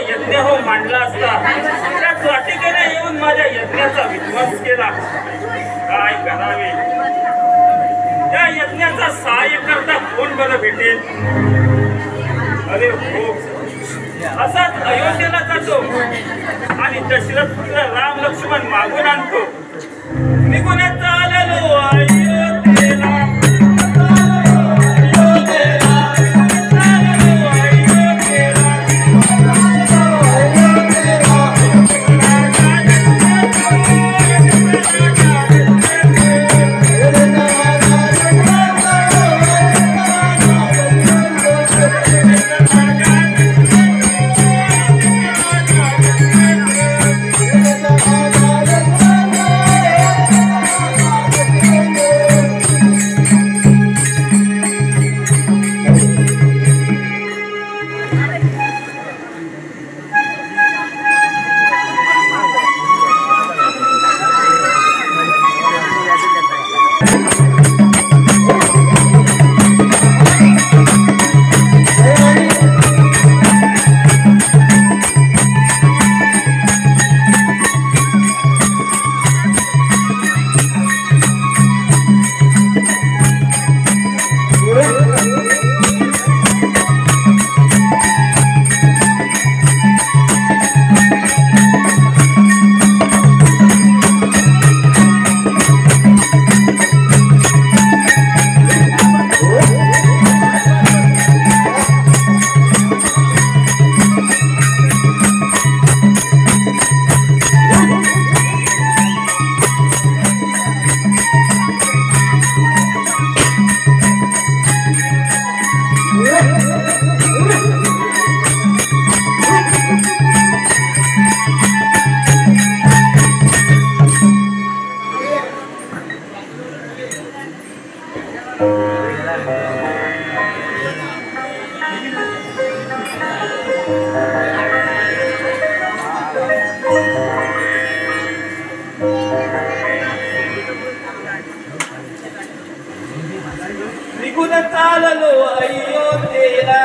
यज्ञ हो मांडला असता त्या त्वाटिकेने येऊन माझ्या यज्ञाचा विध्वंस केला. काय करावे? त्या यज्ञाचा सहाय्य करता कोण बरं भेटेल? अरे हो, असाच अयोध्येला जातो आणि दशरथ पुत्र राम लक्ष्मण मागून आणतो. निघून चाललो अयोध्येला. निघून चाललो अयोध्येला.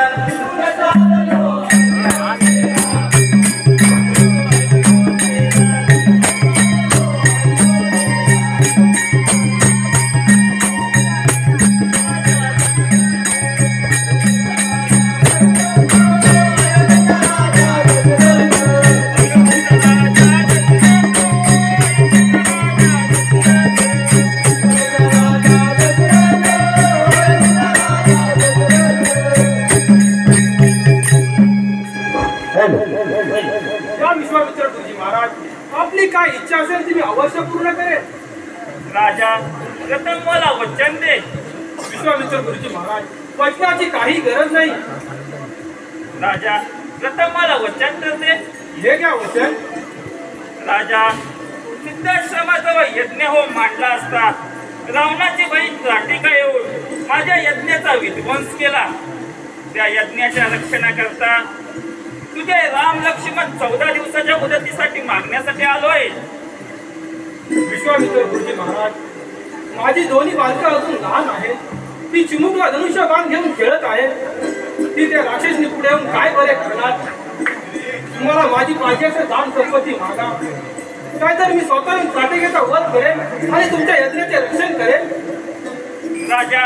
विश्वामित्र गुरुजी महाराज, आपली काय इच्छा असेल ती मी अवश्य पूर्ण करेन. राजा, प्रथम मला वचन दे. विश्वामित्र गुरुजी महाराज, वचनाची काही गरज नाही. राजा, प्रथम मला वचन तर दे. हे घ्या वचन. राजा, सिद्धाश्रमाजवळ यज्ञ हो मांडला असता रावणाची बहीण त्राटिका येऊन माझ्या यज्ञाचा विध्वंस केला. त्या यज्ञाच्या रक्षणाकरता तुझे राम लक्ष्मण 14 दिवसाच्या मुदतीसाठी मागण्यासाठी आलोय. विश्वामित्र गुरुजी महाराज, माझी दोन्ही बालकं अजून लहान आहेत. ती चिमुकला धनुष्य बाण घेऊन खेळत आहे. ती त्या राक्षसनी पुढे येऊन काय बरे करणार? तुम्हाला माझी पाहिजे असे दान संपत्ती मागा. नाहीतर मी स्वतः त्राटिकेचा वध करेन आणि तुमच्या यज्ञाचे रक्षण करेन. राजा,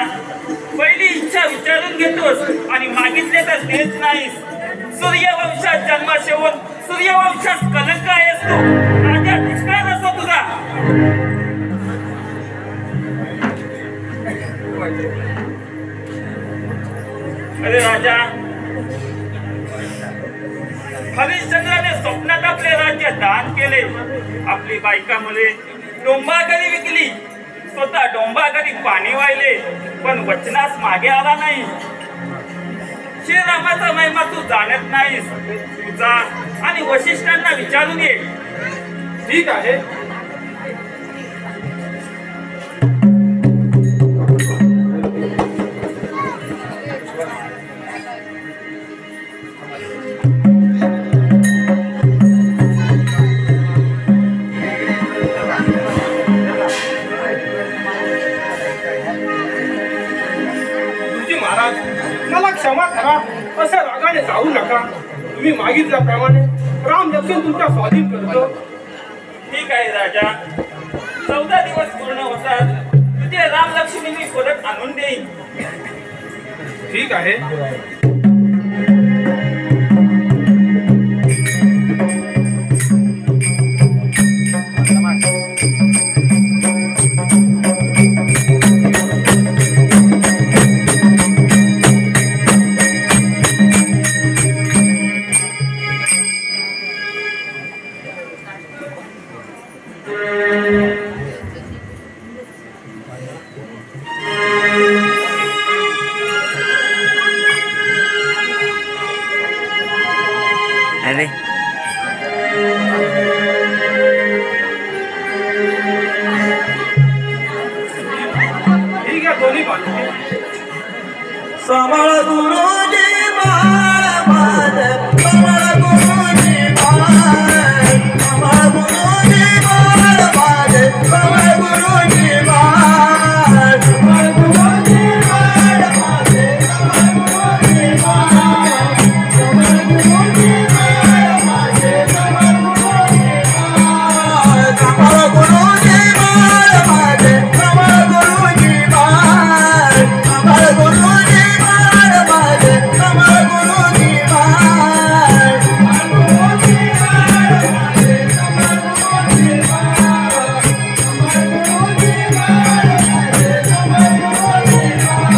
पहिली इच्छा विचारून घेतोस आणि मागितले तर देत नाहीस. सूर्यवंशात जन्मास येऊन सूर्यवंशास कलंक आहेस तू. राजा, निष्काळ असो तुझा. अरे राजा, हरिश्चंद्राने स्वप्नात आपले राज्य दान केले. आपली बायका मुले डोंबागरी विकली. स्वतः डोंबागरी पाणी वाहिले, पण वचनास मागे आला नाही. श्रीरामाचा महिमा तू जाणत नाहीस. तुझा आणि वशिष्ठांना विचारून ये. ठीक आहे. मला क्षमा करा. असं रागाने जाऊ नका. तुम्ही मागितल्याप्रमाणे राम लक्ष्मण तुमच्या स्वाधीन करतो. ठीक आहे राजा, 14 दिवस पूर्ण होतात तुझे राम लक्ष्मी मी परत आणून देईन. ठीक आहे. अरे ठीक आहे दोन्ही बाजू. सांभाळ गुरुजी बाळ माझ, सांभाळ गुरुजी बाळ, सांभाळ गुरुजी बाळ माझ, सांभाळ गुरुजी बाळ, सांभाळ गुरुजी बाळ माझ, सांभाळ गुरुजी बाळ, सांभाळ गुरुजी बाळ माझ, सांभाळ गुरुजी बाळ, सांभाळ गुरुजी बाळ माझ, सांभाळ गुरुजी बाळ, सांभाळ गुरुजी बाळ माझ, सांभाळ गुरुजी बाळ, सांभाळ गुरुजी बाळ माझ, सांभाळ गुरुजी बाळ, सांभाळ गुरुजी बाळ माझ, सांभाळ गुरुजी बाळ,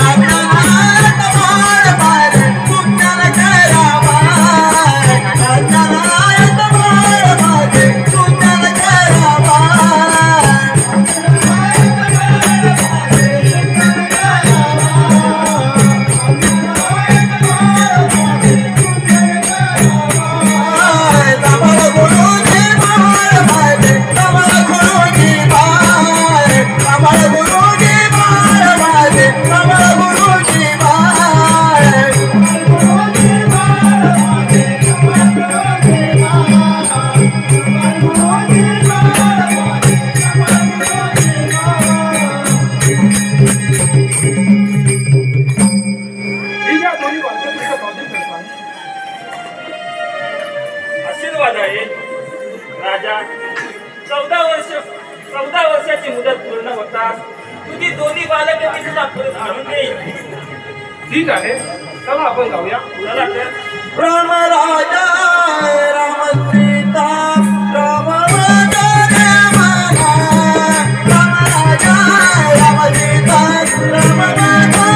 अंतराळात बाळ माझ, तुझ्याला करा बाळ, अंतराळात बाळ माझ, तुझ्याला करा बाळ, सांभाळ गुरुजी बाळ माझ, सांभाळ गुरुजी बाळ, सांभाळ गुरुजी बाळ माझ, सांभाळ गुरुजी बाळ, गुरुजी बाळ माझ, सांभाळ गुरुजी बाळ, सांभाळ गुरुजी बाळ माझ, सांभाळ गुरुजी बाळ. ठीक आहे दोन्ही बाजू तुमच्या स्वाधीन करतो. आशीर्वाद आहे राजा. 14 वर्षाची मुदत पूर्ण होताच तुझी दोन्ही बालके मी तुला परत आणून देईन. ठीक आहे, चला आपण जाऊया. चला तर. राम राजा राम सीता राम राजा राम राम राजा राम सीता राम राजा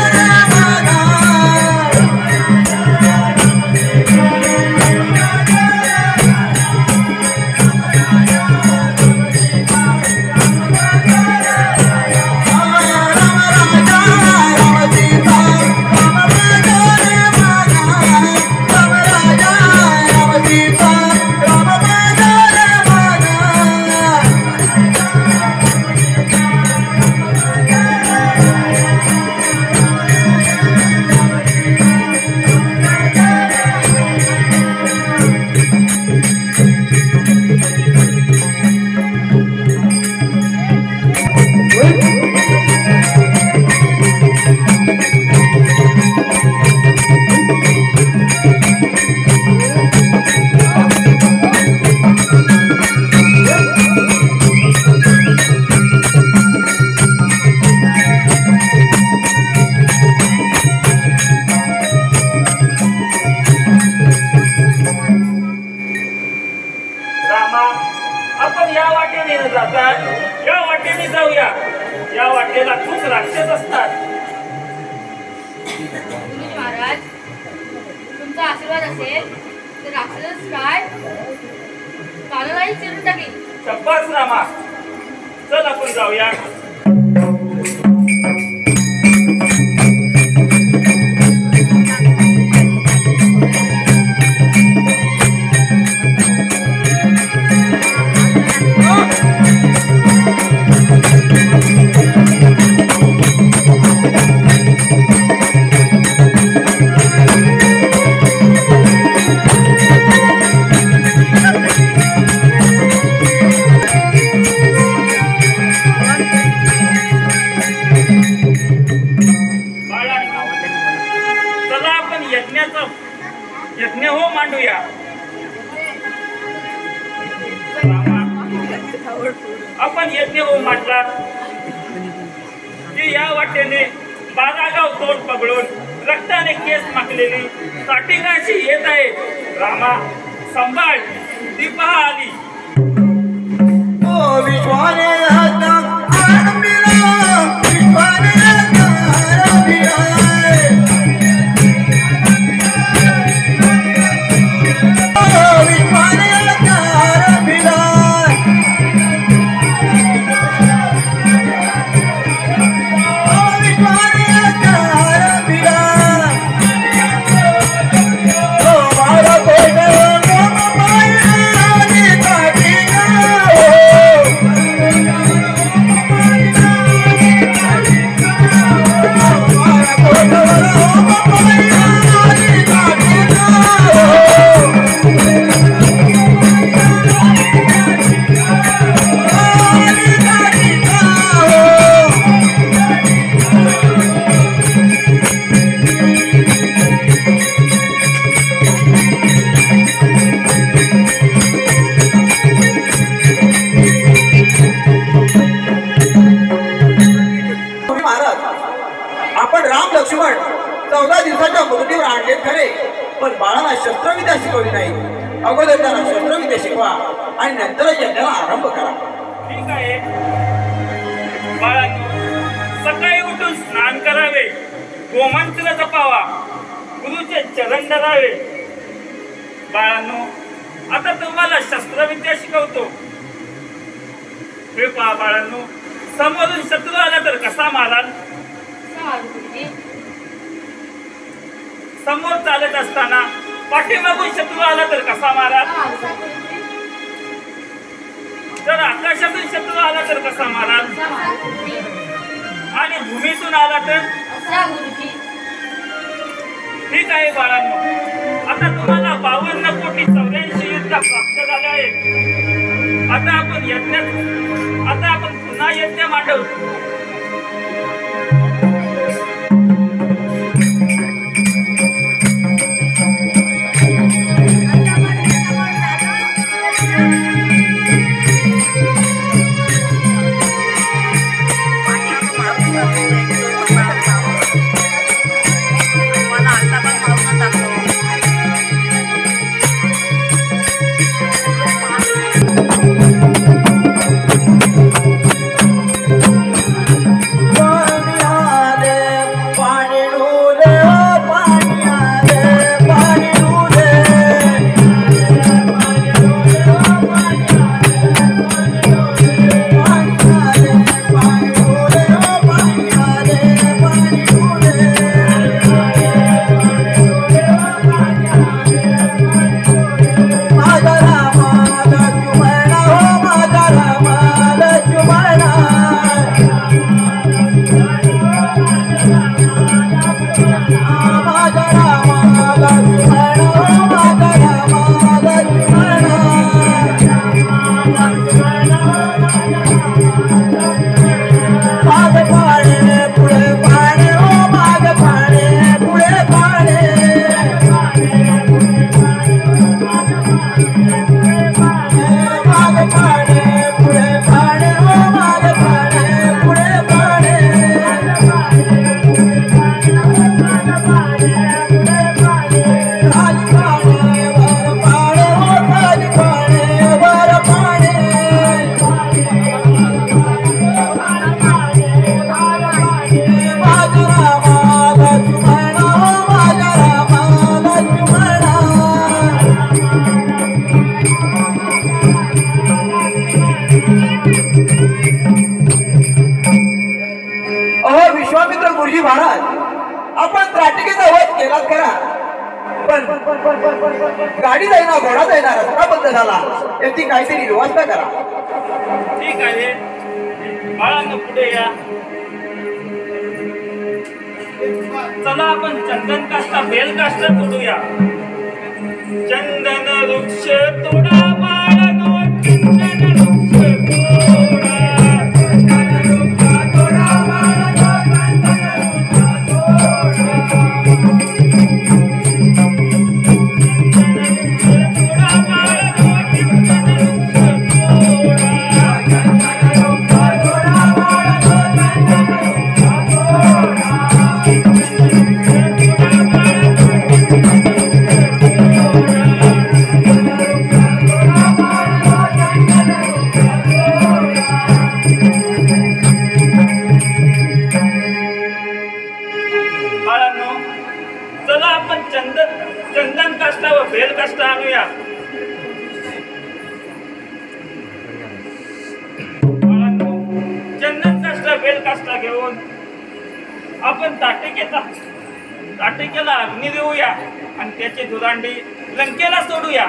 रामा, आपण या वाटेने न जाता या वाटेने जाऊया. या वाटेला खूप राक्षस असतात. गुरुजी महाराज, तुमचा आशीर्वाद असेल तर राक्षस काय कानालाही चिरून टाकेल. शब्बास रामा, चल आपण जाऊया. आपण यज्ञ होऊ म्हटला की या वाटेने 12 गाव तोंड पगळून रक्ताने केस माखलेली साठीगाशी येत आहे. रामा संभाळ, ती पहा आली. ओ विश्वाने आता आरंभिला, विश्वाने आता आरंभिला. ओ विश्वाने आता आरंभिला. ओ विश्वाने आता आरंभिला. ओ मारा कोण लक्ष्मण 14 दिवसाच्या मुदतीवर आणले खरे, पण बाळाला शस्त्रविद्या शिकवली नाही. अगोदर त्याला शस्त्रविद्या शिकवा आणि नंतरच यज्ञाला आरंभ करा. ठीक आहे बाळांनो, सकाळी उठून स्नान करावे, गोमंत्र जपावा, गुरुचे चरण धरावे. बाळांनो, आता तुम्हाला शस्त्रविद्या शिकवतो. हे पहा बाळांनो, समोरून शत्रू आला तर कसा माराल? समोर चालत असताना पाठीमागून शत्रू आला तर कसा माराल? जर आकाशातून शत्रू आला तर कसा माराल? आणि भूमीतून आला तर? ठीक आहे बाळांनो, आता तुम्हाला 52 कोटी 84 युद्ध प्राप्त झाले आहेत. आता आपण पुन्हा यज्ञ मांडू. गाडी जाईना, घोडा जाईना, रस्ता बंद झाला, याची काहीतरी व्यवस्था करा. ठीक आहे बाळांनो, पुढे या. चला आपण चंदन काष्टा बेल काष्टा तोडूया. चंदन वृक्ष तोडा बाळांनो, चंदन वृक्ष तोडा. चंदन घेऊया. बाळांनो, चंदन काष्टा बेल काष्टा घेऊन आपण ताटिकेला अग्नी देऊया आणि त्याची दुरांडी लंकेला सोडूया.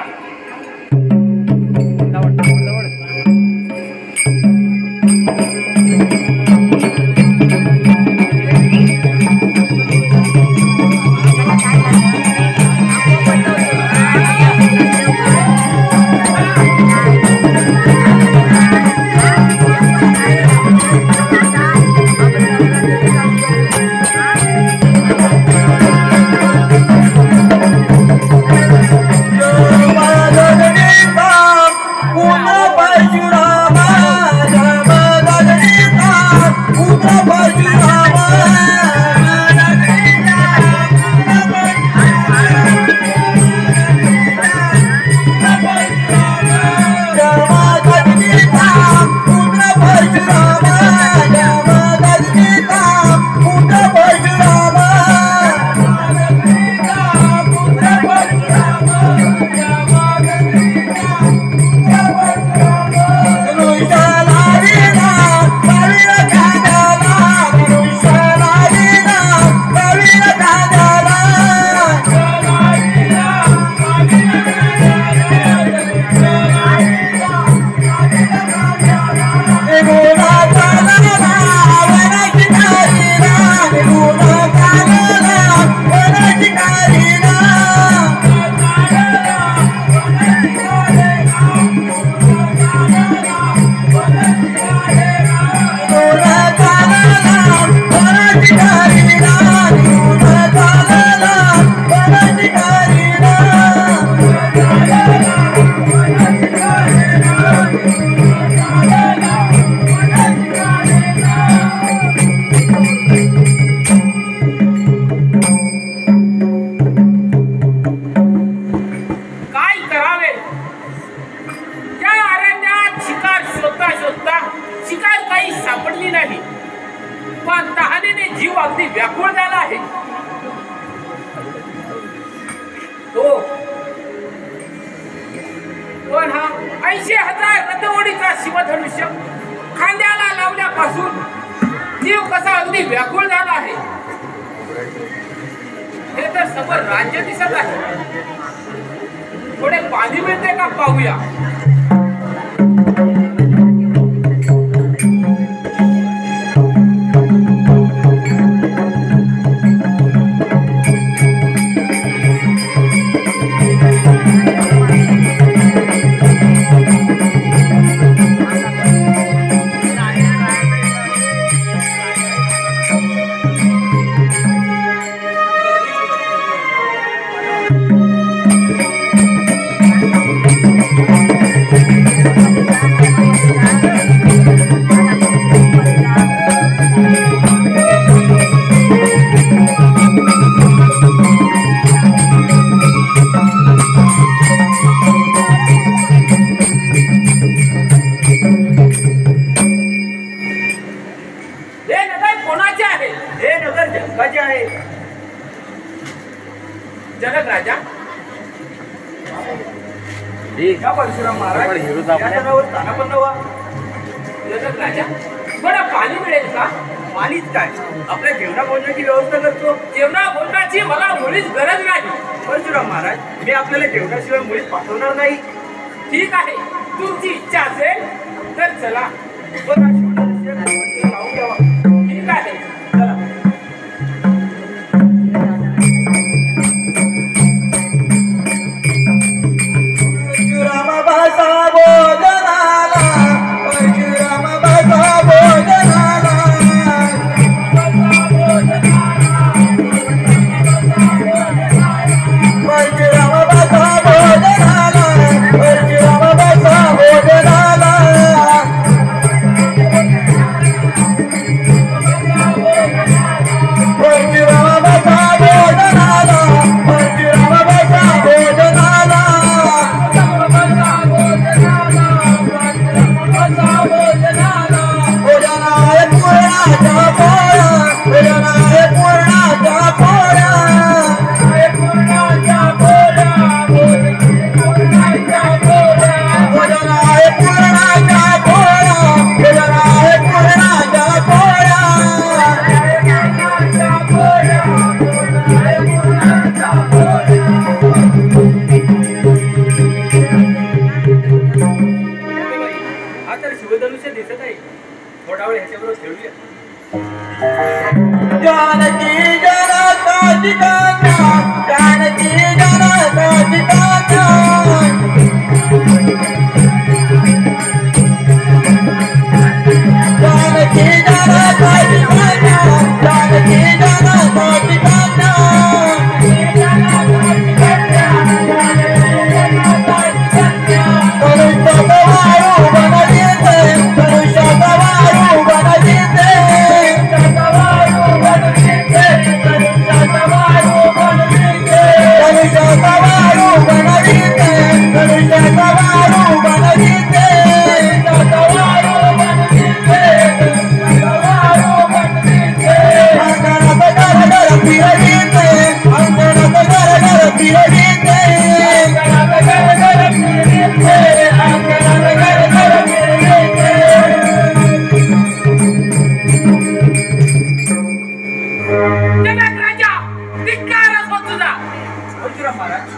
पण हा 80,000 रथओढीचा शिवधनुष्य खांद्याला लावल्यापासून जीव कसा अगदी व्याकुळ झाला आहे. हे तर समोर राज्य दिसत आहे. थोडे पाणी मिळते का पाहूया. जनक राजा परशुराम महाराज जनक राजा बरं पाणी मिळेल का. पाणीच काय आपल्या जेवणा भोजनाची व्यवस्था करतो. जेवणा भोजनाची मला मुळीच गरज नाही. परशुराम महाराज मी आपल्याला जेवणाशिवाय मुळीच पाठवणार नाही. ठीक आहे तुमची इच्छा असेल तर चला. ठीक आहे चला. भोजनाला तर शिवधनुष्य दिसत आहे. थोडा वेळ ह्याच्याबरोबर खेळूया. जानकी जनकाची कान्हा, जानकी जनकाची कान्हा. जानकी जनकाची कान्हा, जानकी जनकाची कान्हा.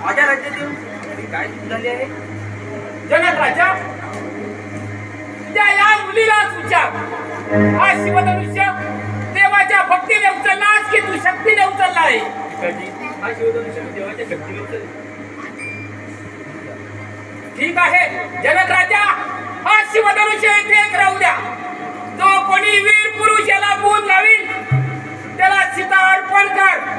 माझ्या राज्यातील काय झाले आहे? जनक राजा, त्या या मुलीलाच विचार. हा शिवधनुष्य देवाच्या भक्तीने उचललास की तू शक्तीने उचलला आहे? हा शिवधनुष्य देवाच्या शक्तीने उचलला. ठीक आहे जनक राजा, हा शिवधनुष्य इथेच राहू द्या. जो कोणी वीर पुरुष याला बोध लावील त्याला सीता अर्पण कर.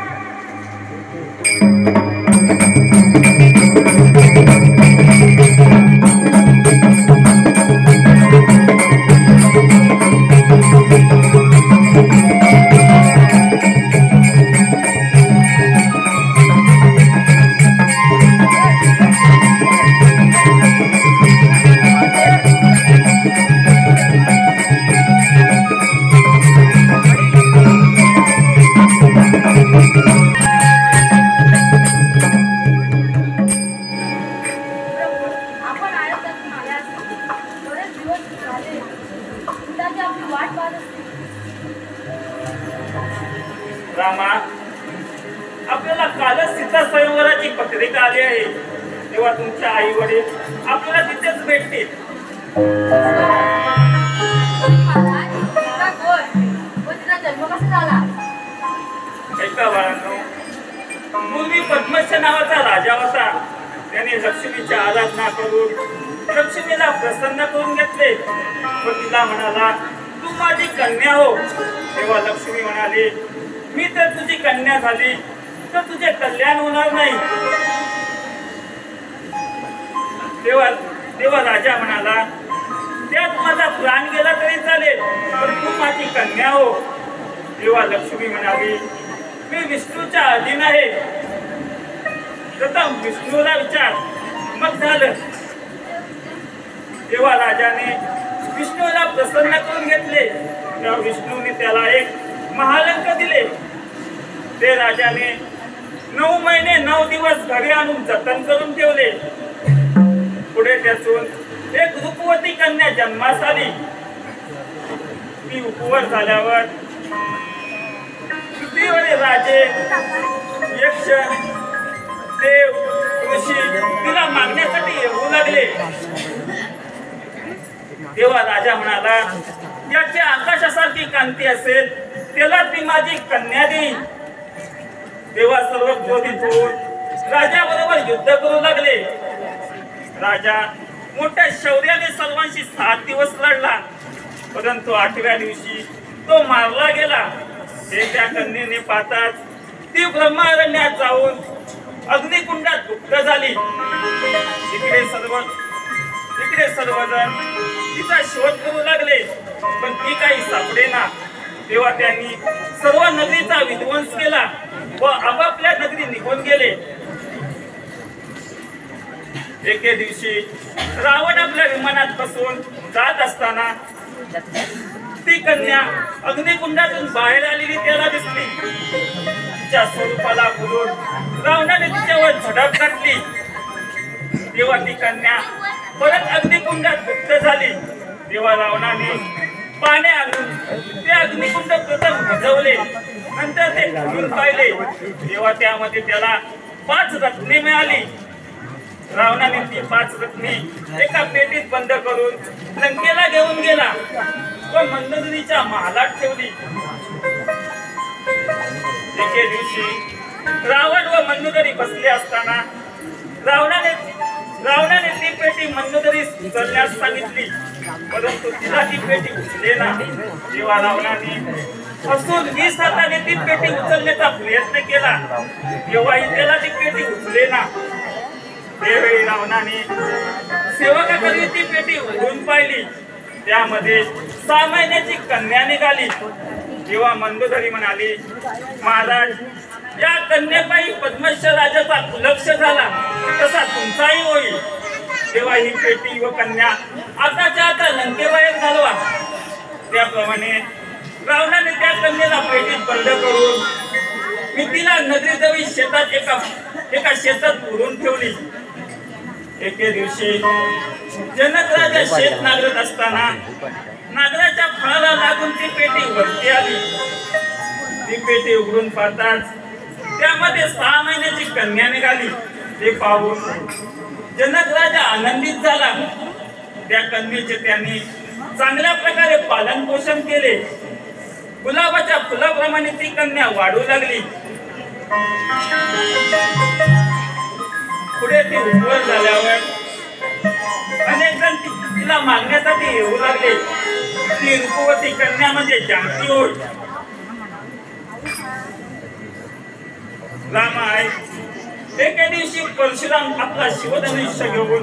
रामा, आपल्याला कालच सीता स्वयंवराची पत्रिका आली आहे. तेव्हा तुमच्या आई वडील आपल्याला तिथेच भेटतील. ऐका बाळांनो, पूर्वी पद्मश्य नावाचा राजा होता. त्याने लक्ष्मीची आराधना करून लक्ष्मीला प्रसन्न करून घेतले. व तिला म्हणाला, तू माझी कन्या हो. तेव्हा लक्ष्मी म्हणाली, मी तर तुझी कन्या झाली तर तुझे कल्याण होणार नाही. तेव्हा राजा म्हणाला, त्यात माझा प्राण गेला तरी चालेल, पण तू माझी कन्या हो. तेव्हा लक्ष्मी म्हणाली, मी विष्णूच्या अधीन आहे. प्रथम विष्णूला विचार, मग झालं. तेव्हा राजाने विष्णूला प्रसन्न करून घेतले. तेव्हा विष्णूने त्याला एक महालंक दिले. ते राजाने 9 महिने 9 दिवस घरी आणून जतन करून ठेवले. पुढे त्यातून एक रूपवती कन्या जन्मास आली. ती उपवर झाल्यावर पृथ्वीवरील राजे, यक्ष, देव, ऋषी तिला मागण्यासाठी येऊ लागले. तेव्हा राजा म्हणाला, याची आकाशासारखी कांती असेल त्याला ती माझी कन्या देईन. तेव्हा सर्व क्रोधित होऊन राजाबरोबर युद्ध करू लागले. राजा मोठ्या शौर्याने सर्वांशी 7 दिवस लढला, परंतु 8व्या दिवशी तो मारला गेला. हे त्या कन्येने पाहताच ती ब्रह्मारण्यात जाऊन अग्निकुंडात गुप्त झाली. इकडे सर्वजण तिचा शोध करू लागले, पण ती काही सापडेना. तेव्हा त्यांनी सर्व नगरीचा विध्वंस केला व आपापल्या नगरी निघून गेले. एके दिवशी रावण आपल्या विमानात बसून जात असताना ती कन्या अग्निकुंडातून बाहेर आलेली त्याला दिसली. तिच्या स्वरूपाला बोलून रावणाने तिच्यावर झडप घातली. तेव्हा ती कन्या परत अग्निकुंडात गुप्त झाली. तेव्हा रावणाने पाने आणून ते अग्निकुंड प्रथम भिजवले, नंतर ते खोलून पाहिले. तेव्हा त्यामध्ये त्याला 5 रत्ने मिळाली. रावणाने ती 5 रत्ने एका पेटीत बंद करून लंकेला घेऊन गेला व मंदोदरीच्या महालात ठेवली. एके दिवशी रावण व मंदोदरी बसले असताना रावणाने ती पेटी मंदोदरीस उचलण्यास सांगितली, परंतु तिला ती पेटी उचलेना. तेव्हा रावणाने हसून 20 हाताने ती पेटी उचलण्याचा प्रयत्न केला, तेव्हाही त्याला ती पेटी उचलेना. त्यावेळी रावणाने सेवकाकडे ती पेटी उघडून पाहिली, त्यामध्ये 6 महिन्याची कन्या निघाली. तेव्हा मंदोदरी म्हणाली, महाराज, या कन्येपायी पद्मश्य राजाचा कुलक्ष झाला, तसा तुमचाही होईल. तेव्हा ही पेटी व कन्या आताच्या आता लंकेबाहेर घालवा. त्याप्रमाणे रावणाने त्या कन्येला पेटीत बंद करून मी तिला नदीजवळ शेतात एका शेतात पुरून ठेवली. एके दिवशी जनक राजा शेत नांगरत असताना नांगराच्या फळाला लागून ती पेटी वरती आली. ती पेटी उघडून पाहताच त्यामध्ये 6 महिन्याची कन्या निघाली. ते पाहून जनक राजा आनंदित झाला. त्या कन्येचे त्यांनी चांगल्या प्रकारे पालन पोषण केले. गुलाबाच्या फुलाप्रमाणे ती कन्या वाढू लागली. पुढे ती उपवर झाल्यावर अनेक जण तिला मागण्यासाठी येऊ लागले. ती रूपवती कन्या म्हणजे जानकी होय. रामाय, एके दिवशी परशुराम आपला शिवधनुष्य घेऊन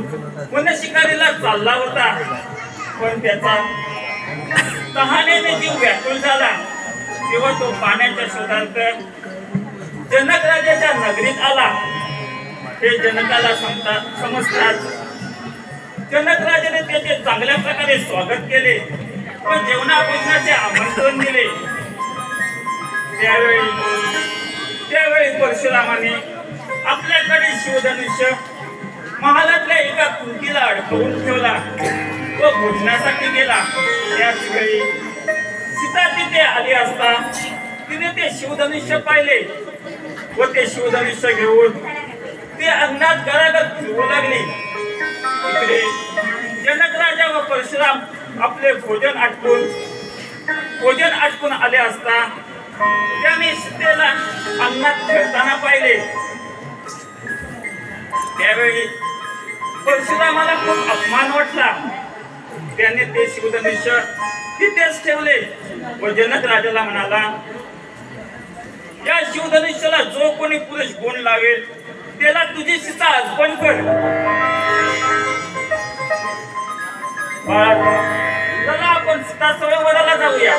वनशिकारीला चालला होता, पण त्याचा तहानेने जीव व्याकुळ झाला. तेव्हा तो पाण्याच्या शोधार्थ जनक राजाच्या नगरीत आला. हे जनकाला समजतात जनक राजाने त्याचे चांगल्या प्रकारे स्वागत केले व जेवणाभोजनाचे आमंत्रण दिले. त्यावेळी परशुरामाने आपल्याकडे शिवधनुष्य महालातल्या एका कुंतीला अडकवून ठेवला व भोजनासाठी गेला. त्याच वेळी सीता तिथे आली असता तिने ते शिवधनुष्य पाहिले व ते शिवधनुष्य घेऊन ते अंगणात घराघर फिरवू लागली. इकडे जनक राजा व परशुराम आपले भोजन आटपून आले असता त्याने सीतेला अंगणात खेळताना पाहिले. त्यावेळी परशुरामाला खूप अपमान वाटला. त्याने ते शिवधनुष्य तिथेच ठेवले व जनक राजाला म्हणाला, या शिवधनुष्याला जो कोणी पुरुष गुण लावेल त्याला तुझी सीता अर्पण कर. चला आपण सीता सरोवराला जाऊया.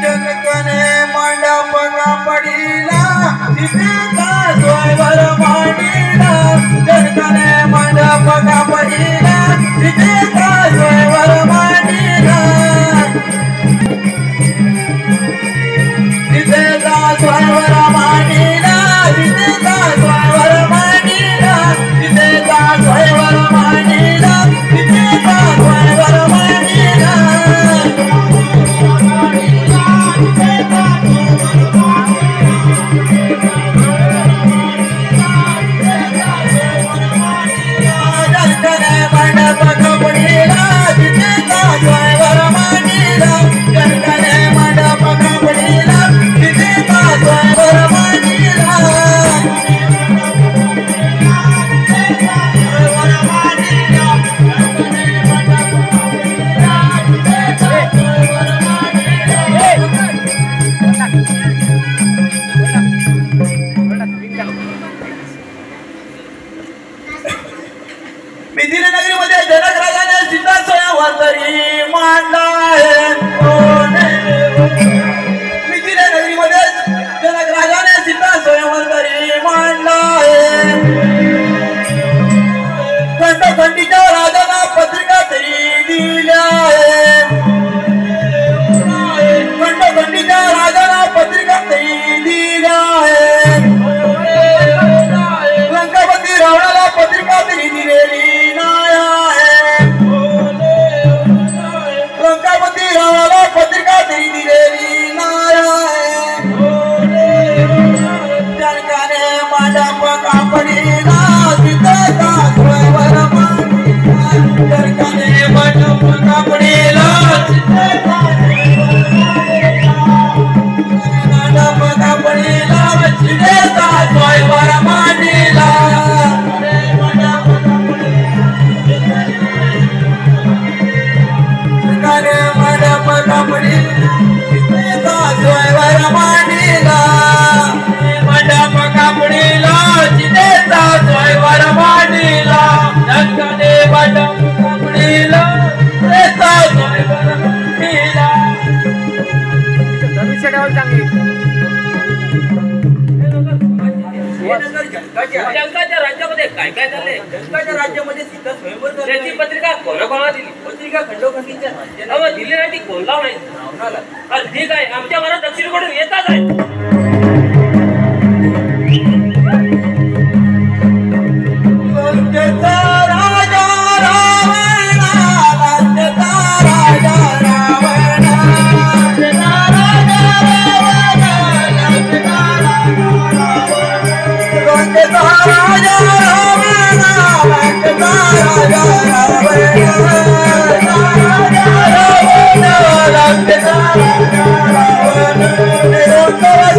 जनकने मंडप पडीला सीतेचा स्वयंवर मांडीला. जनकने मंडप पडीला सीतेचा स्वयंवर मांडीला. सीतेचा स्वयंवर मांडीला. सीतेचा स्वयंवर मांडीला. सीतेचा स्वयंवर मांडीला. सीतेचा स्वयंवर मांडीला. मंडप दरकाने मंडप कापडीला मंडप कापडीला चिडेचा स्वयंवर मांडीला दरकाने मंडप कापडीला चिडेचा स्वयंवर मांडीला मंडप कापडीला चिडेचा स्वयंवर मांडीला दरकाने मंडप कापडीला चिडेचा स्वयंवर मांडीला जनकाच्या राज्यामध्ये काय काय झाले? जनकाच्या राज्यामध्ये सीता स्वयंवर त्याची पत्रिका कोणाकोणाला दिली? पत्रिका खंडोखंडीच्या राज्याला दिली नाही, ती कोणला नाही नावनाला. ठीक आहे, आमच्या मनात दक्षिणेकडून येतात आहे. Raja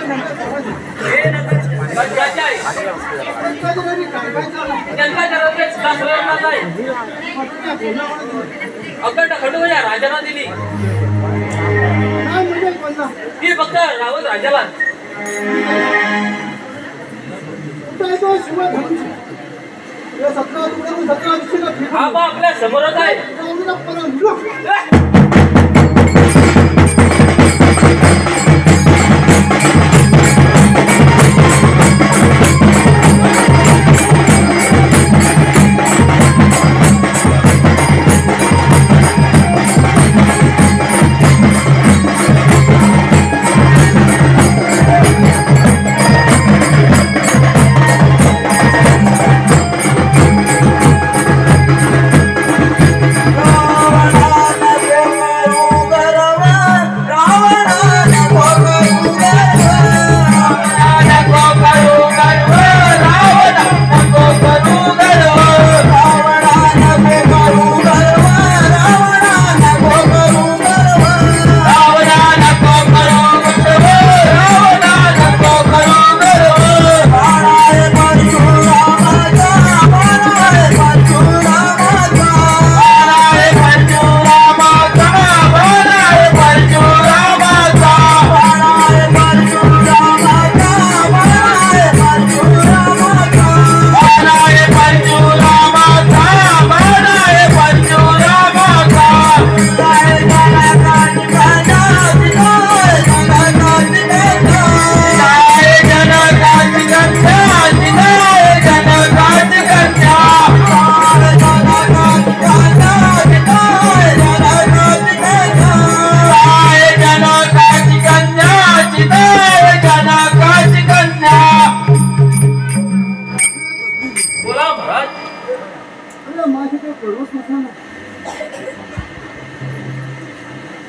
हे नगर पंचायत आहे. जनताच्या राज्यात सुद्धा सुधारणा नाही. अखंड खंडोबाच्या राजाला दिली ती फक्त रावण राजाला. हा बा आपल्या समोरच आहे.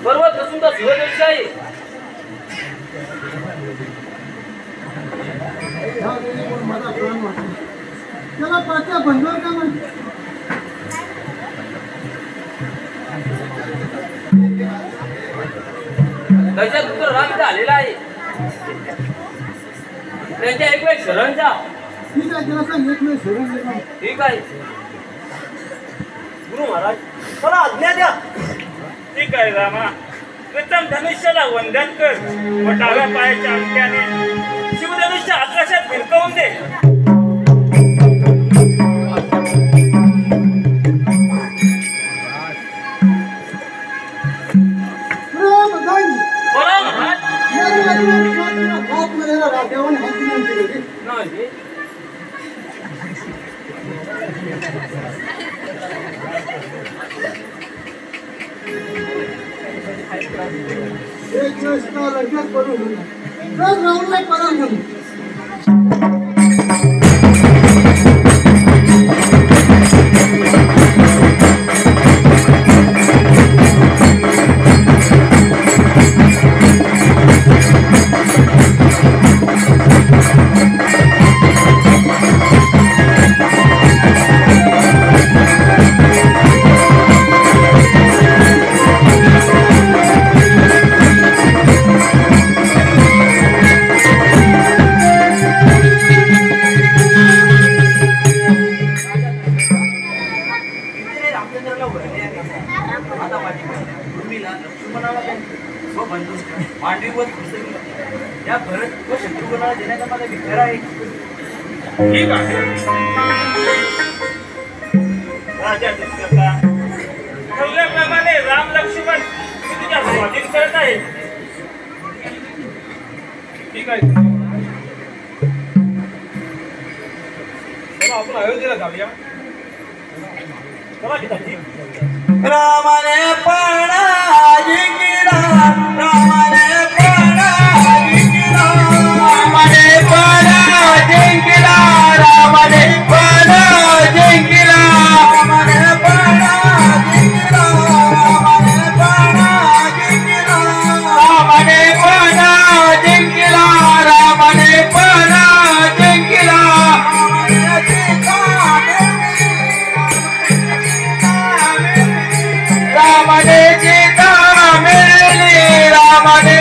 पर्वत नसून तर सूर्यवंशी आहे. त्याला पाच्या बंडवर का म्हणते? त्याच्यात उत्तर राम इथं आलेला आहे. त्यांच्या एक वेळ शरण जा. ठीक आहे, त्याला सांग एक वेळ शरण देणार. ठीक आहे गुरु महाराज, मला आज्ञा द्या. ठीक आहे रामा, प्रथम धनुष्याला वंदन कर व डाव्या पायाच्या अंगठ्याने शिवधनुष्य आकाशात भिरकवून दे. बोला महाराज. नाही एक दिवस लग्नात पडून रोज राऊंडला पडून घेऊन या भरत व शत्रुघ्नाला देण्याचा माझा विचार आहे. ठीक आहे राजा दशरथा, ठरल्याप्रमाणे राम लक्ष्मण मी तुझ्या स्वाधीन करत आहे. ठीक आहे. चला आपण अयोध्येला जाऊया. चला पिताजी. रामाने पाणा जिंकला, रामाने पाणा जिंकला, रामाने पाणा जिंकला, रामाने पाणा जिंकला, रामाने पाणा जिंकला, रामाने पाणा जिंकला, रामाने पाणा जिंकला, रामाने पाणा जिंकला, रामाने सीता मिळली, रामाने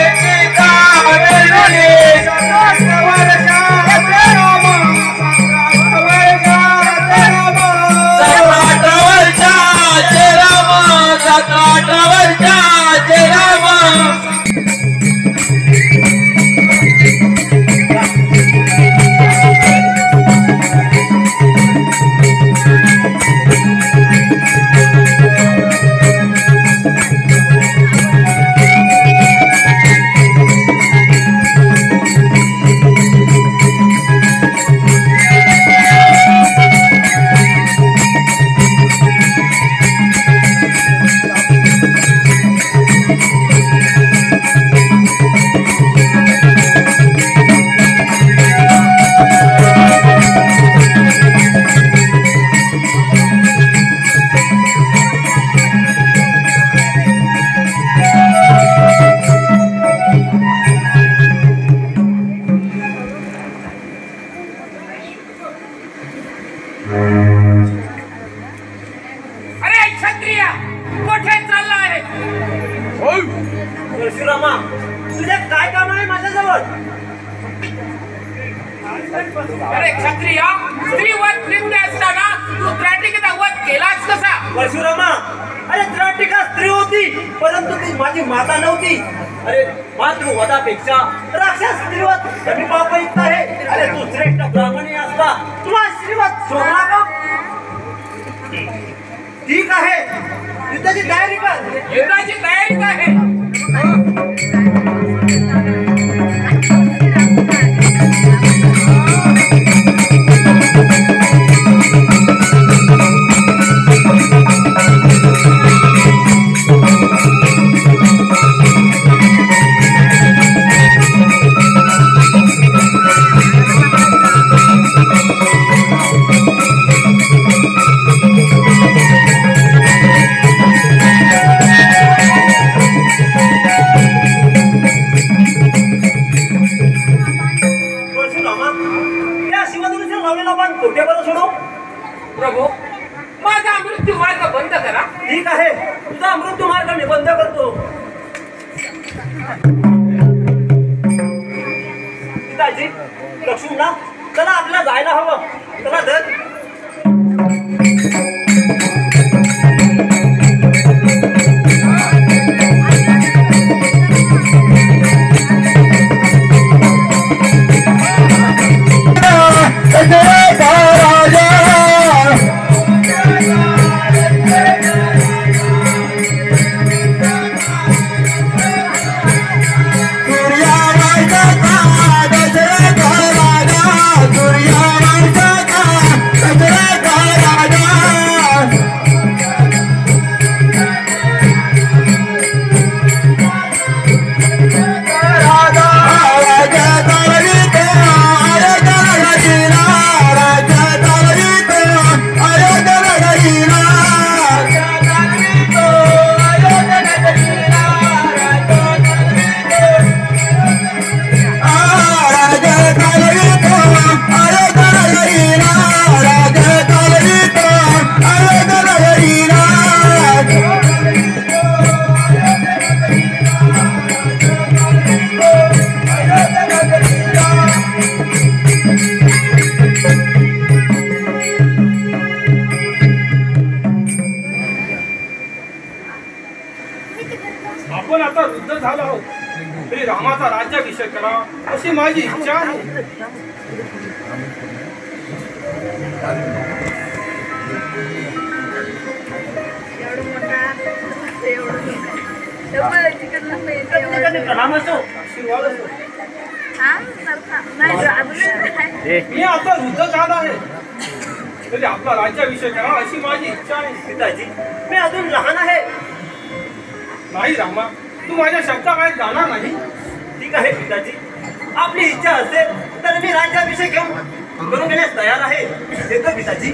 अरे क्षत्रिया, स्त्रीवध लिंग असताना तू त्राटिकेचा वध केलास कसा? परशुरामा, अरे त्राटिका स्त्री होती, परंतु ती माझी माता नव्हती. अरे मातृवधापेक्षा राक्षस स्त्रीवध कमी पापयुक्त आहे. अरे तू श्रेष्ठ ब्राह्मणी असता तुला स्त्रीवध शोभला का? ठीक आहे, युद्धाची तयारी कर. युद्धाची तयारी काय आहे? प्रभू, माझा मृत्यू मार्ग बंद करा. ठीक आहे, तुझा मृत्यू मार्ग मी बंद करतो. पिताजी, लक्ष्मणा, चला आपल्याला जायला हवं. चला धर. आपण आता वृद्ध झालो आहोत तरी रामाचा राज्याभिषेक करावा अशी माझी इच्छा आहे. प्रणाम असो. आशीर्वाद असो. मी आता वृद्ध झालो आहे तरी आपला राज्याभिषेक करावा अशी माझी इच्छा आहे. पिताजी, मी अजून लहान आहे. नाही रामा, तू माझ्या शब्दाबाहेर जाणार नाही. ठीक आहे पिताजी, आपली इच्छा असेल तर मी राज्याभिषेक करून घेण्यास तयार आहे. येतो पिताजी.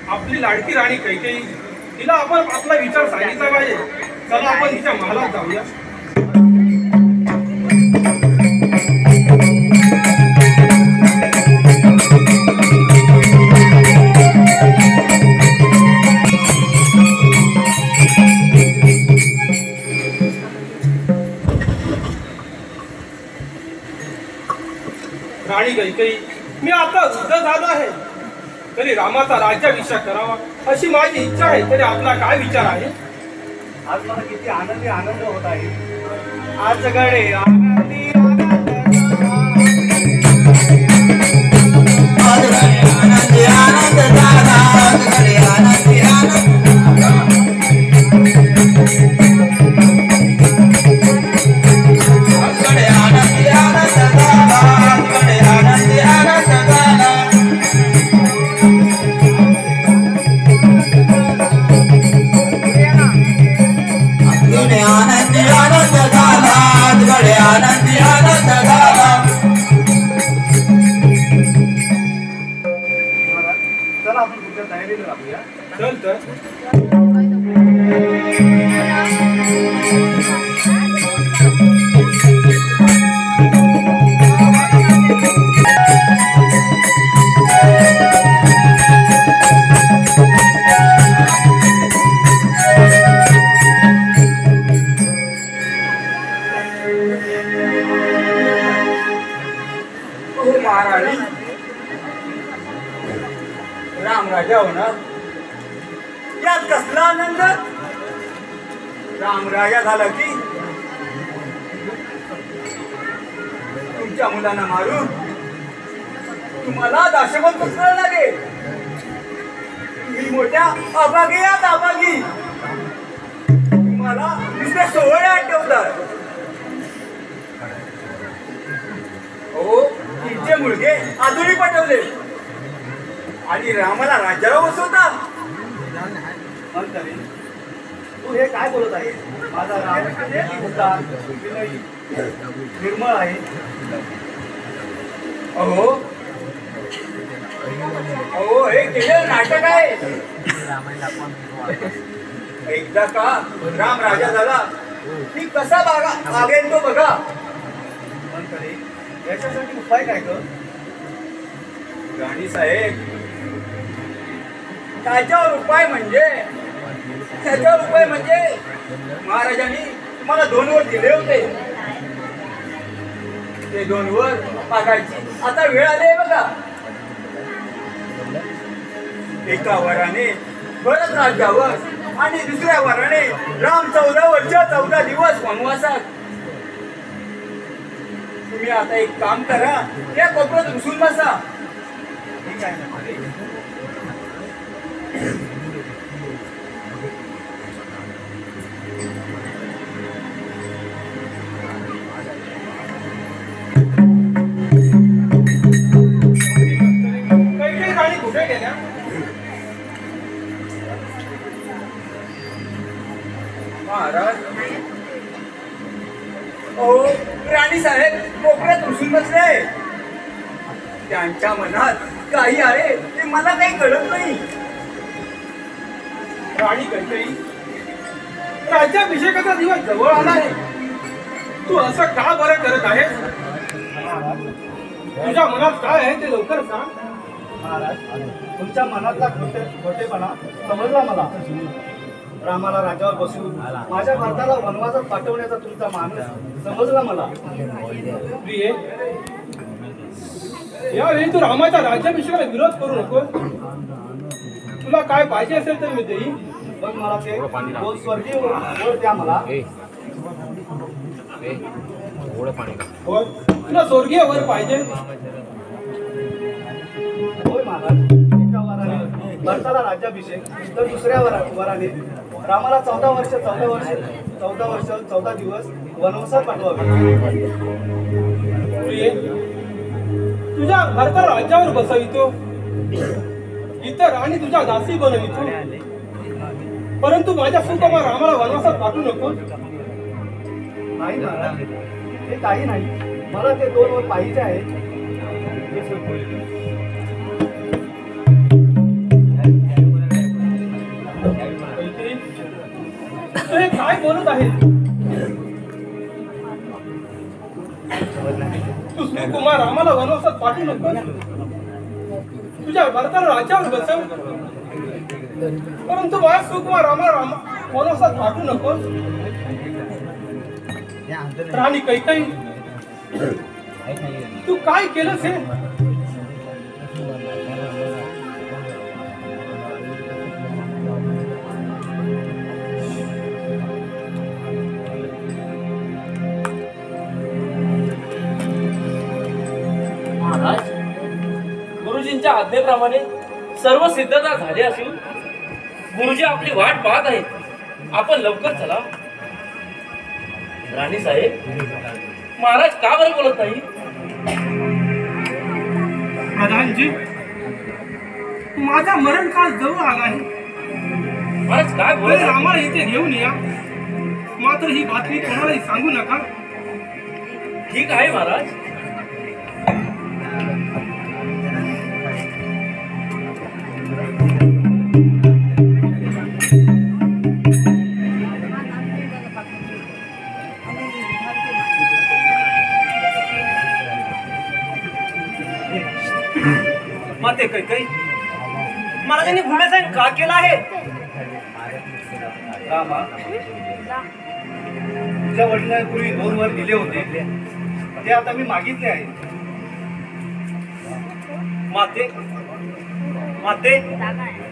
आपली लाडकी राणी कैकेयी, तिला आपण आपला विचार सांगितला पाहिजे. चला आपण तिच्या महालात जाऊया. राणी कैकेयी, मी आता वृद्ध झालो आहे तरी रामाचा राज्याभिषेक करावा अशी माझी इच्छा आहे. तरी आपला काय विचार आहे? आज मला किती आनंद होत आहे. आज गडे आनंदी चल तर. यात कसला आनंद? राम राजा झाला की तुमच्या मुलांना मारून तुम्हाला दाशवत बसणार लागेल. तुम्ही मोठ्या अभागियात अभागी. तुम्हाला नुसते सोहळे आठवतात. हो, तिचे मुलगे अजूनही पटवले आणि रामाला राज्याला बसवतात. तू हे काय बोलत आहे? माझा राम निर्मळ आहे. अहो अहो, हे केलेलं नाटक आहे. एकदा का राम राजा झाला की कसा वागेल तो बघा. याच्यासाठी उपाय काय कर? राणी साहेब, त्याच्यावर उपाय म्हणजे महाराजांनी तुम्हाला 2 वर दिले होते. ते 2 वर मागायची आता वेळ आली आहे बघा. एका वराने भरत राज्यावर आणि दुसऱ्या वराने राम 14 वर्ष 14 दिवस वनवासात. तुम्ही आता एक काम करा, या कोपऱ्यात घुसून बसा. ठीक आहे. काही राणी कुठे गेल्या? महाराज, अहो राणी साहेब कोपऱ्यात घुसून बसले. त्यांच्या मनात काही आहे ते मला काही कळत नाही. राणी कैकेयी, राज्याभिषेकाचा दिवस जवळ आला आहे. तू असं का बरं करत आहे? तुझ्या मनात काय आहे ते लवकर सांग. महाराज, तुमच्या मनातला खोटेपणा समजला मला. रामाला राज्यावर बसवून माझ्या भारताला वनवासात पाठवण्याचा तुमचा मानस समजला मला. प्रिये, यावेळी तू रामाच्या राज्याभिषेकाला विरोध करू नको. तुला काय पाहिजे असेल तर मी देईन. पण मला ते दोन स्वर्गीय वर द्या मला. होय, तुला स्वर्गीय वर पाहिजे. होय महाराज, एका वराने भारताला राज्याभिषेक तर दुसऱ्या वराने रामाला 14 दिवस वनवासात पाठवावे. प्रिये, तुझ्या भारताला राज्यावर बसवितो, इतर आणि तुझ्या दासी बनवितो, परंतु माझ्या सुकुमार रामाला वनवासात पाठवू नको. नाही महाराज, हे काही नाही. मला ते 2 वर पाहिजे आहे. तू हे काय बोलत आहे? तू सुकुमार रामाला वनवासात पाठवू नको, तुझ्या भारताला राज्यावर बसव, परंतु माझ्या सुकुमार रामाला वनवासात पाठवू नको. राणी कैकेयी, तू काय केलंस हे? महाराज, गुरुजींच्या आज्ञेप्रमाणे सर्व सिद्धता झाली असून गुरुजी आपली वाट पाहत आहेत. आपण लवकर चला. राणी साहेब, महाराज का बरं बोलत नाही? प्रधानजी, माझा मरण काळ जवळ आला आहे. महाराज काय बोलत आहे? आम्हाला इथे घेऊन या, मात्र ही बातमी कोणालाही सांगू नका. ठीक आहे महाराज. माते कैकेयी, मला त्यांनी भूम्यासाहेब का केला आहे? रामा, तुझ्या वडिलांपूर्वी 2 वर दिले होते, ते आता मी मागितले आहे. माते,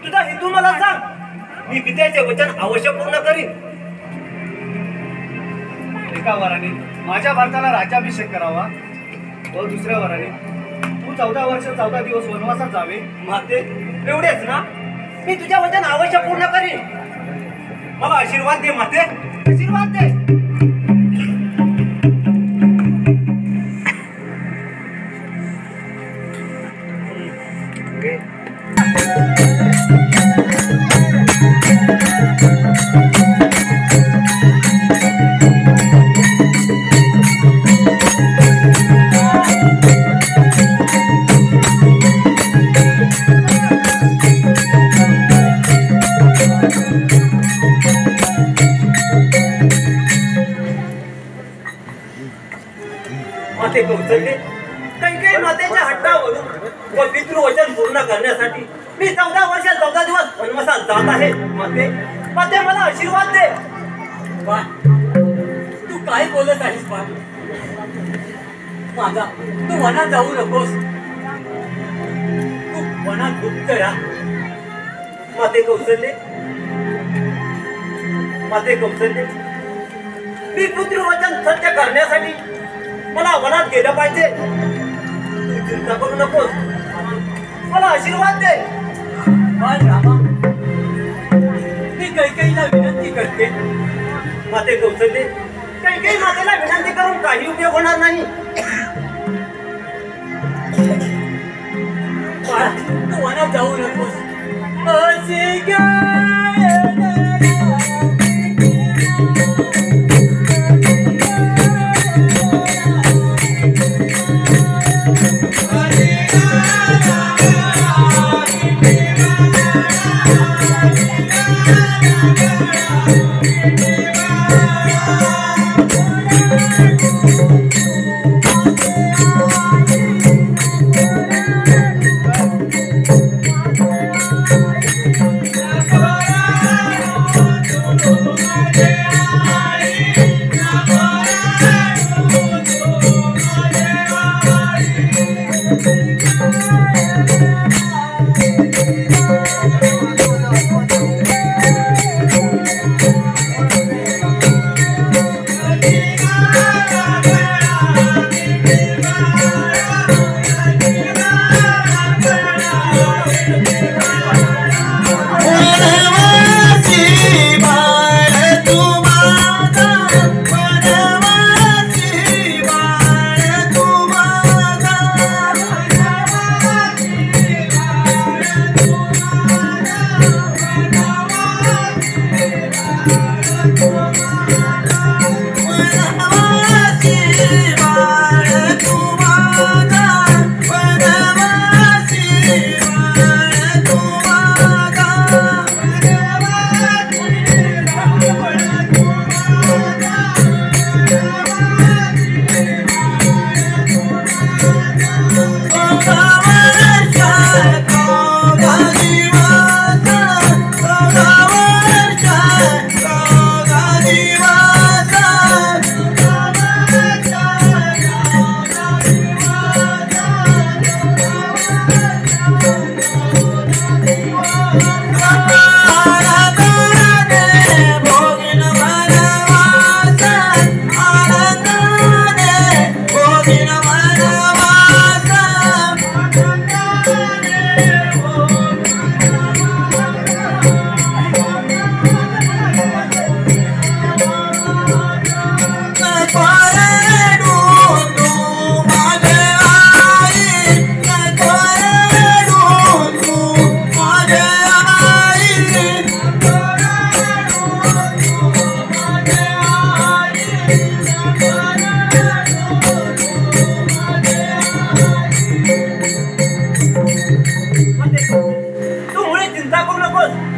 तुझा हेतू मला सांग. मी पित्याचे वचन अवश्य पूर्ण करीन. एका वराने माझ्या भारताला राज्याभिषेक करावा व दुसऱ्या वराने तू 14 वर्ष 14 दिवस वनवासात जावे. माते एवढेच ना? मी तुझ्या वचन अवश्य पूर्ण करीन. मला आशीर्वाद दे माते, आशीर्वाद दे. माते कौशल्य काही मातेच्या हट्टावरून व पितृवचन पूर्ण करण्यासाठी मी 14 वर्ष 14 दिवस वनवासात जात आहे. माते माते मला आशीर्वाद दे. बा तू काय बोलत आहेस बा? माझा तू वनात जाऊ नकोस. तू वनात गुप्त राहा. माते कौशल्य माते कौशल्य मी पितृवचन सत्य करण्यासाठी मला वनात गेलं पाहिजे. तू चिंता करू नकोस. मला आशीर्वाद दे. बाळ रामा मी कैकेयीला विनंती करते. माते कौशल्य कैकेयी मातेला विनंती करून काही उपयोग होणार नाही. बाळा तू वनात जाऊ नकोस. असे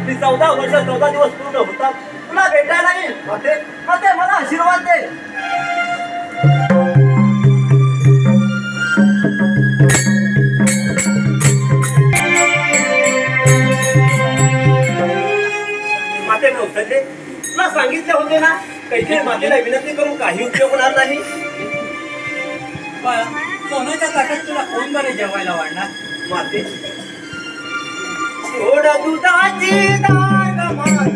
मी 14 वर्ष 14 दिवस पूर्ण होतात तुला भेटायला येईल. माते मला आशीर्वाद दे. माते कौशल्य तुला सांगितले होते ना कैकेयी मातेला विनंती करून काही उपयोग होणार नाही. बाळा सोन्याच्या ताटात तुला कोण बरे जेवायला वाढणार. माते थोडं दुधाची दाग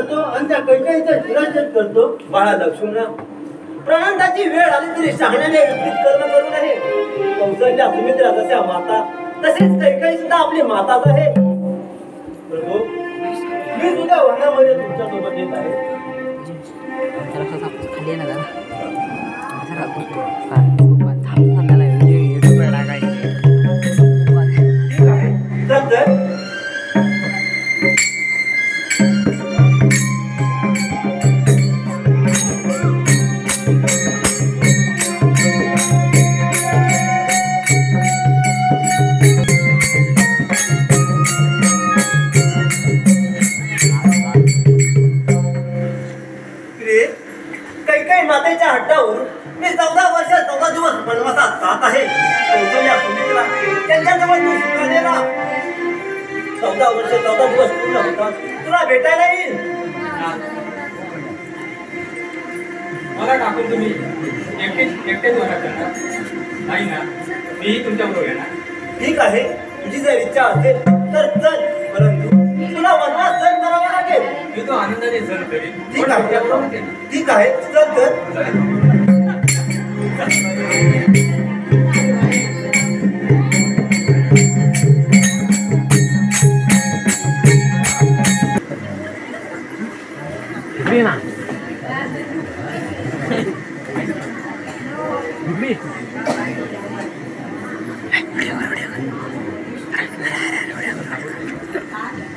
करतो आणि त्या कैकेयीचं शिरच्छेद करतो. बाळा लक्ष्मणा, प्राणांताची वेळ आली तरी शहाण्याने विपरीत कर्म करू नये. कौशल्या सुमित्रा जशा माता तसेच कैकेयी सुद्धा आपली माताच आहे. प्रभू, मी सुद्धा वनामध्ये तुमच्या सोबत येत आहे. तर कैकेयी मातेच्या हट्टावरून मी 14 वर्ष 14 दिवस वनवासात जात आहे. कौशल्या सुमित्रा त्यांच्याजवळ तू सुखानेला 14 वर्ष 14 दिवस पूर्ण होतात. तुला भेटायला येईल. मला टाकून तुम्ही एकटेच वनात करणार नाही ना? मी तुमच्याबरोबर येणार. ठीक आहे, तुझी जर इच्छा असेल तर चल, परंतु तुला वनवास सहन करावा लागेल. मी तो आनंदाने सहन करेन. ठीक आहे, ठीक आहे, चल तर.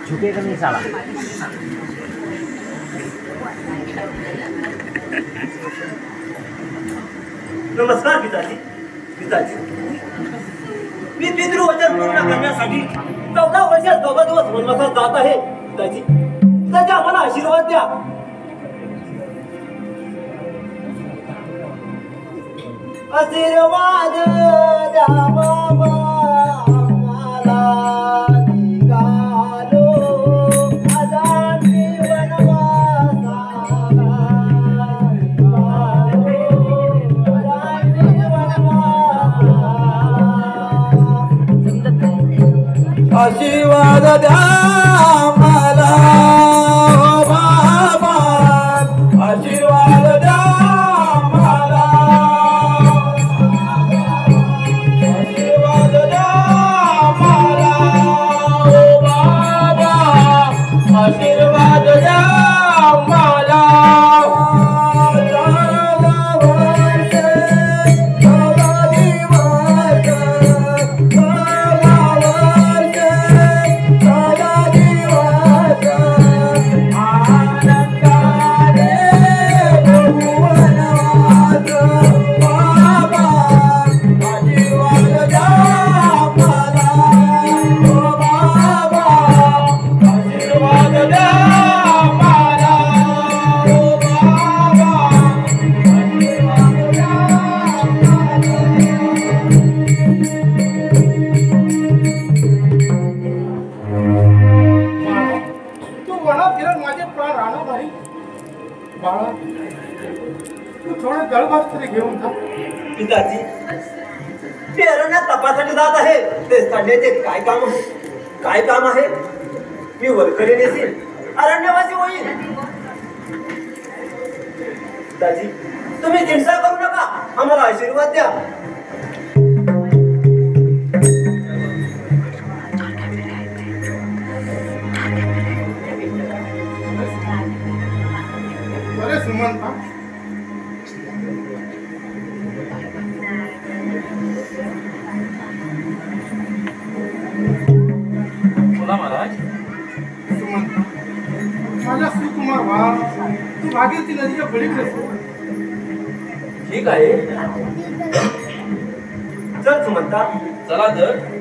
झुकेगा नहीं साला. नमस्कार पिताजी. पिताजी, मी पितृवचन पूर्ण करण्यासाठी 14 वर्ष 14 दिवस वनवासात जात आहे. पिताजी, पिताजी आम्हाला आशीर्वाद द्या. आशीर्वाद द्या बाबा आम्हाला. निघालो आज आम्ही वनवासाला. आशीर्वाद द्या मला बाबा, आशीर्वाद द्या मला. आशीर्वाद द्या मला बाबा, आशीर्वाद द्या मला. बाळा, तू थोडं गळभात तरी घेऊन जा. पिताजी, मी अरण्यात तपासाठी जात आहे. ते सांगण्याचे काय काम आहे? काय काम आहे? मी वरकरी नेसील, अरण्यवासी होईल. पिताजी, तुम्ही चिंता करू नका. आम्हाला आशीर्वाद द्या. बरे सुमंता, बोला महाराज. सुमंता, माझ्या सुकुमार व्हा. तू भागीरथी नदीच्या पलीकडेच हो. ठीक आहे, चल सुमंता. चला तर.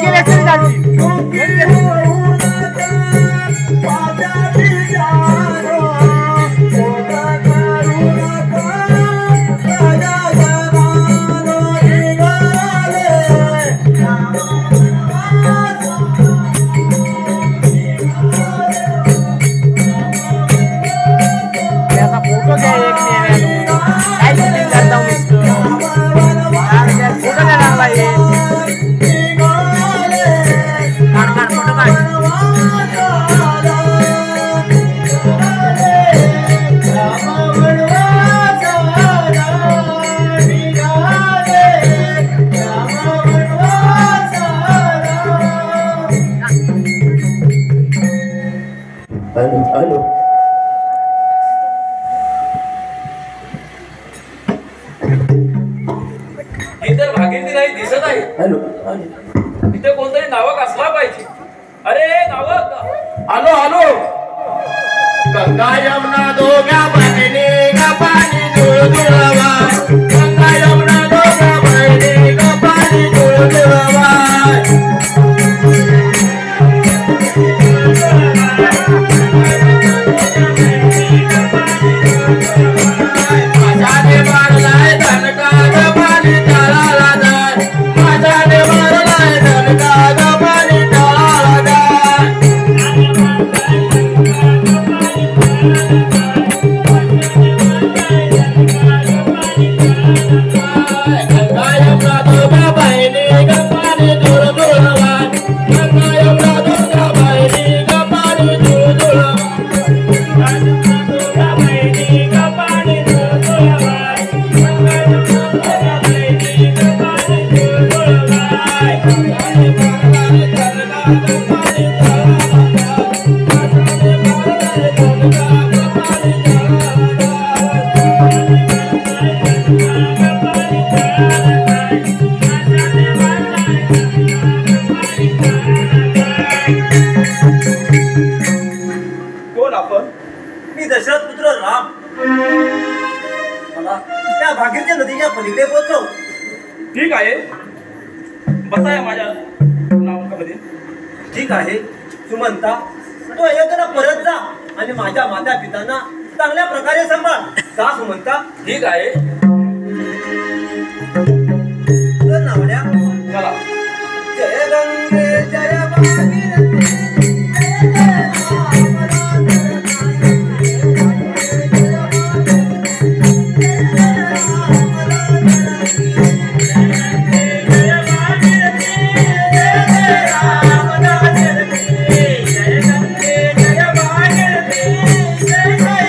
गेले तरी चालतील. त्याचा फोटो घ्या एक नेण्यानो. काय शूटिंग करता नुसतं फोटो घ्या लागला एक. काढ काढ फोटो काढ. हॅलो इतर भागीरथी नाही दिसत आहे. हॅलो इथे कोणतरी नावक असला पाहिजे. अरे नावक. आलो आलो. गंगा यमुना दोघा बहिणी ग पाणी जुळजुळवा. गंगा यमुना दोघा बहिणी ग पाणी जुळजुळवा. माझ्याने मारलाय धनका ग पाणी तळाला जाय. माझ्याने मारलाय धनका ग पाणी तळाला जाय. गंगा यमुना दोघा बहिणी ग पाणी जुळजुळवा. गंगा यमुना दोघा बहिणी ग पाणी जुळजुळवा. कोण आपण? मी दशरथ पुत्र राम. मला त्या भागीरथी नदीच्या पलीकडे पोहोचव. ठीक आहे, बसा या माझ्या नावामध्ये. ठीक आहे सुमंता, तू अयोध्येला परत जा आणि माझ्या माता पितांना चांगल्या प्रकारे सांभाळ. जा सुमंता. ठीक आहे. तर नावड्या चला. जय गंगे जय भागीरथी जय जय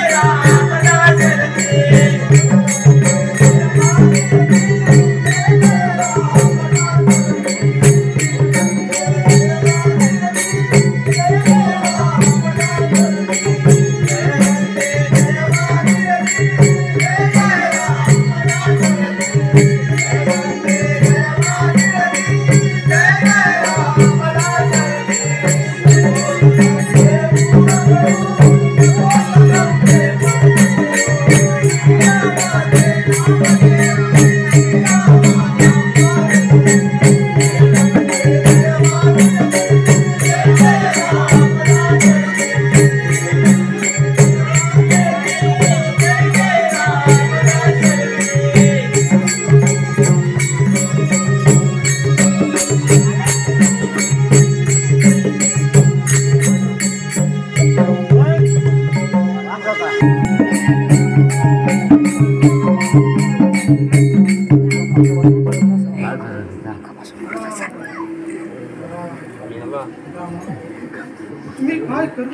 मी काय करू?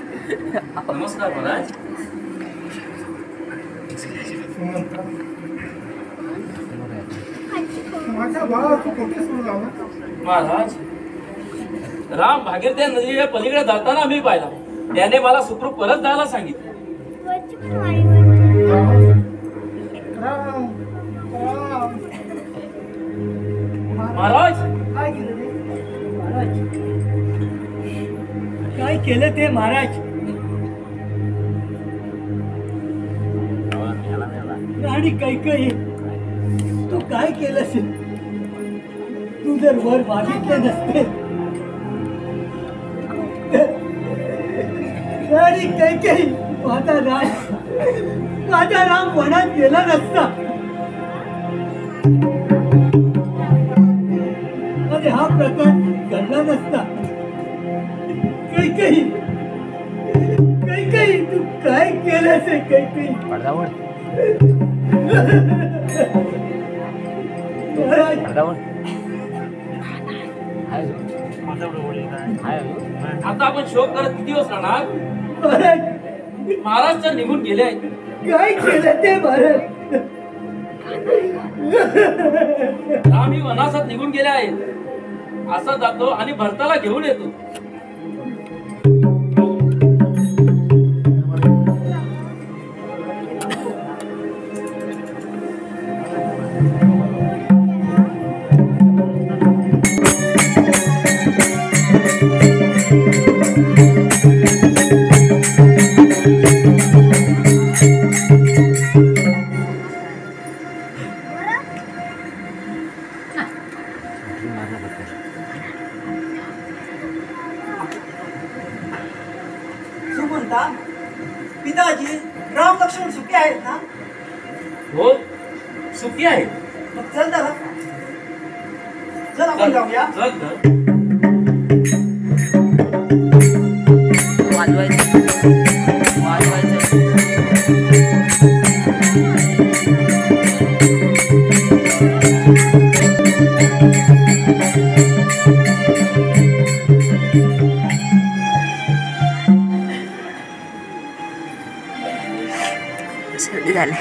नमस्कार महाराज. माझ्या बाळा तू कुठे सोडला ना? महाराज, राम भागीरथी नदीच्या पलीकडे जाताना मी पाहिला. त्याने मला सुखरूप परत जायला सांगितलं. राम, राम. महाराज, काय केलं ते महाराज? काय केलं ते महाराज? राणी कैकेयी, तू काय केलंस? तू जर वर मागितले नसते आणि काही माझा राम वनात गेला नसता आणि हा प्रकार घडला नसता. काही तू काय केलंस काही आता आपण शोक करत किती दिवस राहणार? महाराज तर निघून गेले आहेत. काय केलं ते महाराज? राम वनासात निघून गेले आहेत. असा जातो आणि भरताला घेऊन येतो. सुमंता, पिताजी राम लक्ष्मण सुखी आहेत ना? हो, सुखी आहेत. मग चल तर आपण जाऊया. चल तर. सर्दी झाली.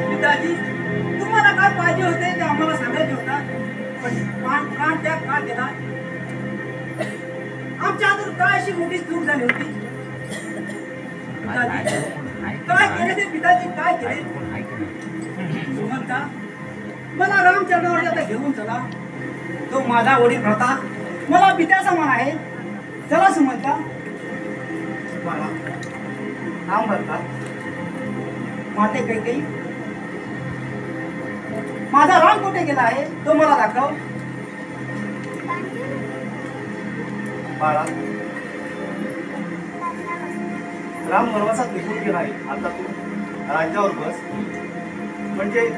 पिताजी, तुम्हाला काय पाहिजे होते ते आम्हाला सांगायचे होता, पण प्राण त्याग का केला? आमच्या हातून काय अशी मोठी चूक झाली होती? पिताजी काय केले ते? पिताजी काय केले? सुमंता, मला रामचंद्रावर आता घेऊन चला. तो माझा वडील होता, मला पित्या समान आहे. चला सुमंता. बाळा, नाम भरतात. माते काही माझा राम कुठे गेला आहे तो मला दाखव. बाळा, राम वनवासात निघून गेला आहे. आता तू राज्यावर बस, म्हणजे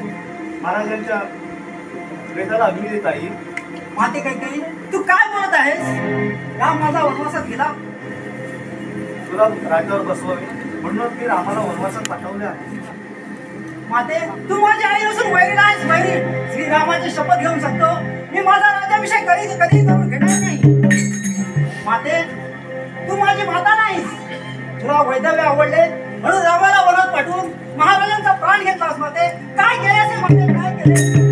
महाराजांच्या वेदाला अग्नी देता येईल. माते काही तू काय बोलत आहेस? राम माझा वनवासात गेला. तुला राज्यावर बसवावे म्हणून मी रामाला वनवासात पाठवले आहे. माते, तू माझी आई असून वैरी नाहीस. वैरी श्रीरामाची शपथ घेऊन सांगतो, मी माझा राज्याभिषेक कधी करून घेणार नाही. माते, तू माझी माता नाहीस. तुला वैधव्य आवडले म्हणून रामाला वनात पाठवून महाराजांचा प्राण घेतलास. माते, काय केले असे? माते, काय केले?